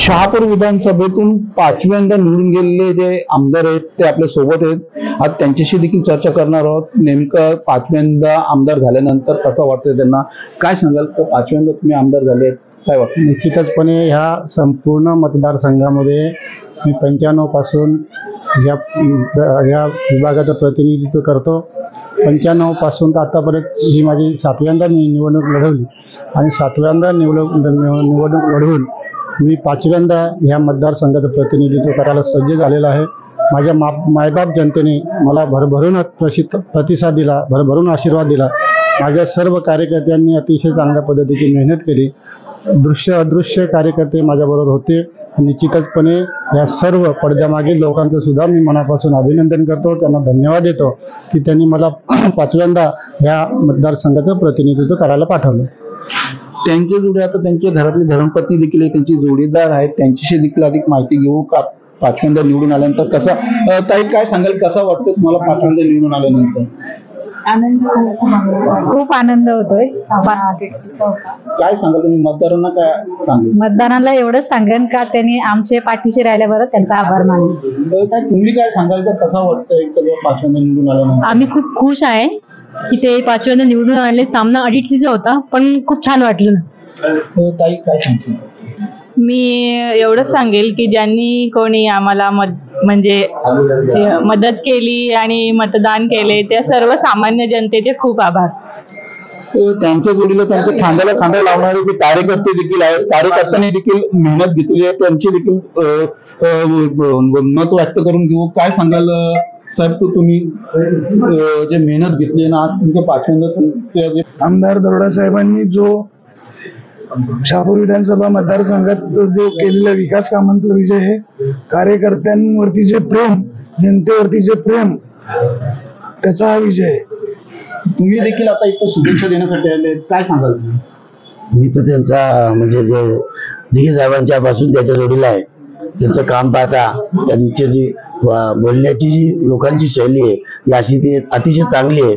शहापूर विधानसभेतून पाचव्यांदा निवडून गेलेले जे आमदार आहेत ते आपल्या सोबत आहेत। आज त्यांच्याशी देखील चर्चा करणार आहोत। नेमकं पाचव्यांदा आमदार झाल्यानंतर कसं वाटतं त्यांना, काय सांगाल? तर पाचव्यांदा तुम्ही आमदार झाले, काय वाटतं? निश्चितचपणे ह्या संपूर्ण मतदारसंघामध्ये मी 95 पासून या विभागाचं प्रतिनिधित्व करतो। 95 पासून तर आतापर्यंत ही माझी 7व्यांदा मी निवडणूक लढवली आणि 7व्यांदा निवडणूक लढवून मी 5व्यांदा ह्या मतदारसंघाचं प्रतिनिधित्व करायला सज्ज झालेला आहे। माझ्या मायबाप जनतेने मला भरभरून प्रतिसाद दिला, भरभरून आशीर्वाद दिला। माझ्या सर्व कार्यकर्त्यांनी अतिशय चांगल्या पद्धतीची मेहनत केली। दृश्य अदृश्य कार्यकर्ते माझ्याबरोबर होते। निश्चितचपणे या सर्व पडद्यामागील लोकांचं सुद्धा मी मनापासून अभिनंदन करतो, त्यांना धन्यवाद देतो की त्यांनी मला 5व्यांदा ह्या मतदारसंघाचं प्रतिनिधित्व करायला पाठवलं। त्यांचे जोडी, आता त्यांच्या घरातली धर्मपत्नी देखील त्यांची जोडीदार आहेत, त्यांच्याशी देखील अधिक माहिती घेऊ का? पाचव्यांदा निवडून आल्यानंतर कसा, ताई काय सांगाल, कसा वाटतं तुम्हाला पाचव्यांदा निवडून आल्यानंतर? आनंद, खूप आनंद होतोय। काय सांगाल तुम्ही मतदारांना, काय सांगाल? मतदारांना एवढंच सांगेन का त्यांनी आमचे पाठीशी राहिल्याबरोबर त्यांचा आभार मानेन। तुम्ही काय सांगाल, तर कसं वाटतं पाचव्यांदा निवडून आल्यानंतर? आम्ही खूप खुश आहे की ते 5व्यांदा निवडून आले। सामना अडीचचा होता पण खूप छान वाटलं ना। ताई काय सांगतील? मी एवढंच सांगेल की ज्यांनी कोणी आम्हाला म्हणजे मदत केली आणि मतदान केले त्या सर्व सामान्य जनतेचे खूप आभार। त्यांच्या जोडीला त्यांच्या खांद्याला खांदा लावणारे जे कार्यकर्ते देखील आहेत, कार्यकर्त्यांनी देखील मेहनत घेतली आहे, त्यांची देखील मत व्यक्त करून घेऊ। काय सांगाल साहेब, तुम्ही जे मेहनत घेतली ना, आज तुमच्या पाचव्यांदा आमदार दरोडा साहेबांनी जो शहापूर विधानसभा मतदारसंघात जो केलेला विकास कामांचा विजय आहे, कार्यकर्त्यांवरती जे प्रेम, जनतेवरती जे प्रेम, त्याचा हा विजय आहे। तुम्ही देखील आता इथं शुभेच्छा देण्यासाठी आले, काय सांगाल? मी तर त्यांचा म्हणजे जे दिघे साहेबांच्या पासून त्याच्या जोडीला आहे। त्यांचं काम पाहता, त्यांची जी बोलण्याची जी लोकांची शैली आहे ती अशी ती अतिशय चांगली आहे।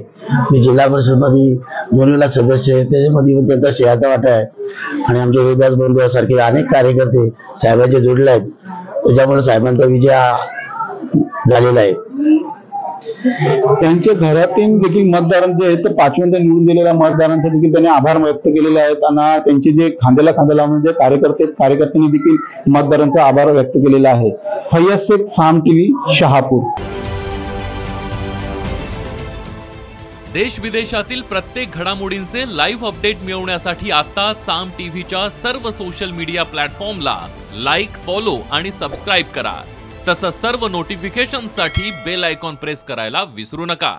मी जिल्हा परिषदमध्ये 2 वेळा सदस्य आहे, त्याच्यामध्ये पण त्यांचा शेहाचा वाटा आहे आणि आमचे रोहिदास बंधू सारखे अनेक कार्यकर्ते साहेबांच्या जोडीला आहेत, त्याच्यामुळे साहेबांचा विजय झालेला आहे। त्यांच्या घरातील देखील मतदारांचे आहेत, तर पाचव्यांदा निवडून दिलेल्या मतदारांचा देखील त्यांनी आभार व्यक्त केलेले आहेत आणि त्यांचे जे खांद्याला खांदा लावून जे कार्यकर्त्यांनी देखील मतदारांचा आभार व्यक्त केलेला आहे। फैयाज शेख, साम टीव्ही, शहापूर। देश विदेशातील प्रत्येक घडामोडींचे लाईव्ह अपडेट मिळवण्यासाठी आता साम टीव्हीच्या सर्व सोशल मीडिया प्लॅटफॉर्मला लाईक, फॉलो आणि सबस्क्राईब करा। तसंच सर्व नोटिफिकेशनसाठी बेल आयकॉन प्रेस करायला विसरू नका।